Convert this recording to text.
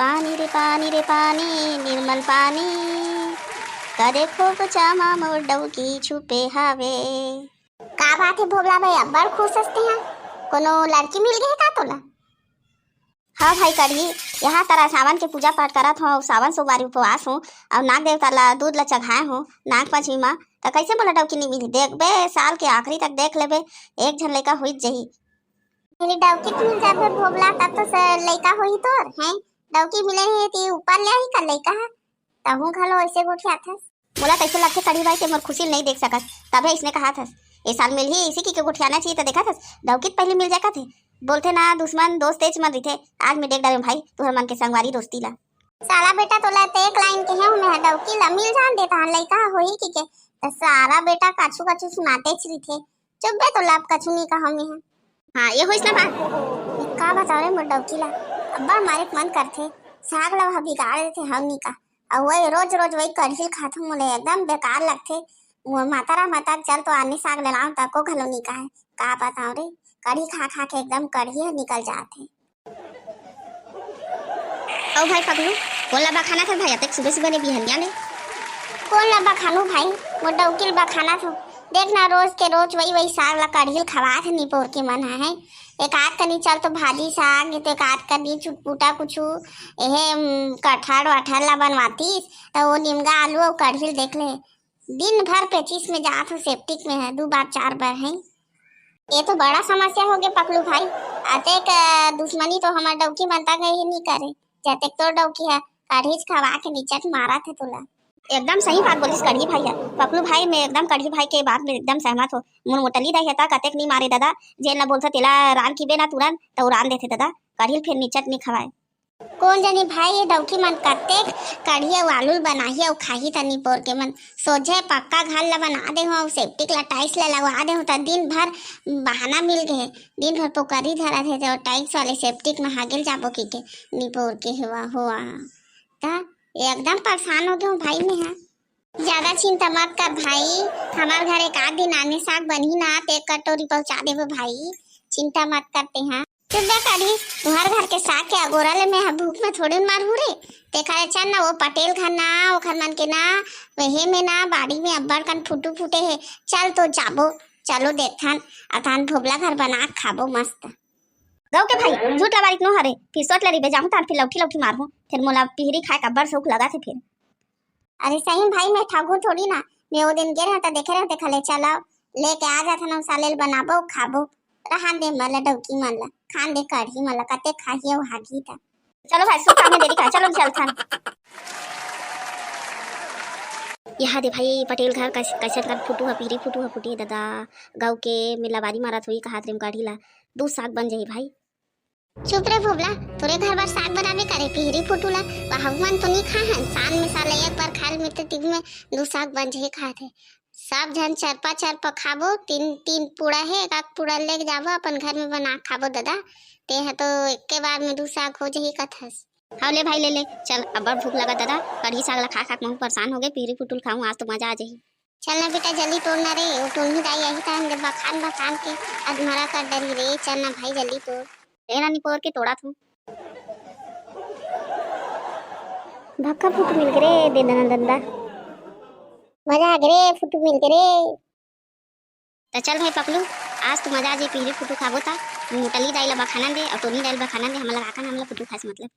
पानी रे पानी निर्मल पानी करे खूब चामा मोर डउकी छुपे हावे। का बात है भोला भाई, अब्बड़ खुश हंसते हैं। कोनो लड़की मिल गई का तोला? हाँ भाई कढ़ी, यहाँ तारा सावन के पूजा पाठ करत हो, सावन सोमवारी उपवास हो और नाग देवता ला दूध ला चढ़ाए हो नाग पंचमी माँ, तो कैसे बोला डउकी नहीं मिली? देख बे साल के आखिरी तक देख लेबे, एक झन लड़का हुई जही। मेरी डउकी मिल जाबे भोला, तब तो लड़का होई तोर हैं। डउकी मिले है ती ऊपर ले ही कर लड़का है, तहु घलो ऐसे गोठिया था। बोला कैसे लगते कढ़ी भाई के मोर खुशी नहीं देख सकत, तबे इसने कहा था ये साल मिल ही इसी की गोठियाना चाहिए, तो देखा था डउकी पहले मिल जाए थे। बोलते ना दुश्मन दोस्त तेज मन रही थे, आज मैं देख डाले भाई तुहर मन के संगवारी दोस्ती ला। साला बेटा तोला ते एक लाइन के है मैं डउकी ला मिल जान देता लइका होई की के सारा बेटा काछू काछू सुनाते छी थे। चुप बे तोला अब कछु नहीं कहा मैं। हां ये होइस ना बात का बताओ रे मोर डउकी ला, अब्बा हमारे मन करथे साग ला बिगाड़ देथे हमनी का, और वही रोज रोज वही कढ़ी खाथू मोले एकदम बेकार लगथे। वो मातारा माता चल तो आने साग ले लाऊं तको घलो नहीं का है, का बताओ रे कढ़ी खा खा के एकदम कढ़ी निकल जाते। ओ भाई पगलू कौन लबा खाना था भाई? अतक सुबह सुबह ने बिहनिया ने कौन लबा खानू भाई? वो डउकिल बा खाना था। देखना रोज के रोज वही वही साग ला कढ़ी खवा थे निपोर के मन है। एक आध कनी चल तो भाजी साग, तो एक आध कनी चुटपुटा कुछ एहे कटहर वठर ला बनवातीस, तो वो निमगा आलू और कढ़ी देख ले दिन भर पेचिस में जात हो, सेप्टिक में है 2 बार 4 बार है। ये तो बड़ा समस्या हो गया पकलू भाई। अतेक दुश्मनी तो हमार डउकी बनता गई नहीं करे, जतेक तो डउकी है कढ़ी खवा के नीचट मारा थे तुला। एकदम सही बात बोलिस कढ़ी भाई है पकलू भाई, मैं एकदम कढ़ी भाई के बात में एकदम सहमत हो। मुन मोटली दही था कतेक नहीं मारे दादा, जेल ना बोलता तेला रान की बेना तुरंत तो रान देते दादा, कढ़ी फिर नीचट नहीं खवाए। कौन जानी भाई ये डउकी मन कतेक कढ़ी और आलू बनाही और खाही तनी पोर के मन सोझे पक्का घर ला बना दे हो, सेप्टिक ला टाइल्स ला लगवा दे हो, तो दिन भर बहाना मिल गए, दिन भर पोकरी धरा थे और टाइल्स वाले सेप्टिक में हागिल जाबो की के निपोर के हुआ ता एकदम परेशान हो गए भाई में। है ज्यादा चिंता मत कर भाई, हमारे घर एक आध दिन आने साग बनी ना तो 1 कटोरी पहुंचा देबो भाई, चिंता मत करते हैं। चुप कढ़ी तुम्हारे घर के साग के अगोरा ले मैं भूख में थोड़ी मार हूँ रे, देखा चल ना वो पटेल घर ना ओखर मन के ना वहे में ना बाड़ी में अब्बड़ कन फुटू फूटे है, चल तो जाबो चलो देखथन अथान भोबला घर बना खाबो मस्त। गौ के भाई झूठ लगा इतनो हरे फिर सोच लरी बे जाऊं तार फिर लौठी लौठी मारहूं, फिर मोला पिहरी खाए अब्बड़ शौक लगा थे फिर। अरे सही भाई मैं ठगू थोड़ी ना, मैं वो दिन गे रहता देखे रहते खले चलाओ लेके आ जाता ना सालेल बनाबो खाबो रहान दे मला डउकी मन ला खान दे कढ़ी मला कते खाही और हागी था। चलो भाई सुख में देरी का चलो चलथन। यहाँ दे भाई पटेल घर कैसे कर फुटू है पिहरी फुटू है फुटी दादा, गाँव के मिलावारी मारत हुई कहा रे कढ़ी ला 2 साग बन जाही भाई। चुप रे भोबला तोरे घर बार साग बनावे करे पिहरी फुटूला बहुमन तो नहीं खा है, साल में साल एक बार खाल में तो टिक में 2 साग बन जाही खाते सब जन चरपा खाबो, 3 पूड़ा है एक पूड़ा लेके जाबो अपन घर में बना खाबो दादा, ते है तो एक के बार में 2 साग हो जाही कथस। हाँ ले भाई ले चल अब्बड़ भूख लगा दादा, कढ़ी साग ला खा खा मैं परेशान हो गए, पिहरी फुटूल खाऊं आज तो मजा आ जाही। चल ना बेटा जल्दी तोड़ना रे, वो टोनी दाई यही था हम बखान के अधमरा कर डरी रे, चल ना भाई जल्दी तोड़ लेना निपोर के तोड़ा तू। धक्का फुट मिल गए दे दना दंदा मजा आ गए फुटू मिल गए। तो चल भाई पकलू आज तो मजा आ जाए पिहरी फुटू खाबो था, मोटली दाई ला बखाना दे और टोनी दाई ला बखाना दे, हमला काका हमला फुटू खास मतलब।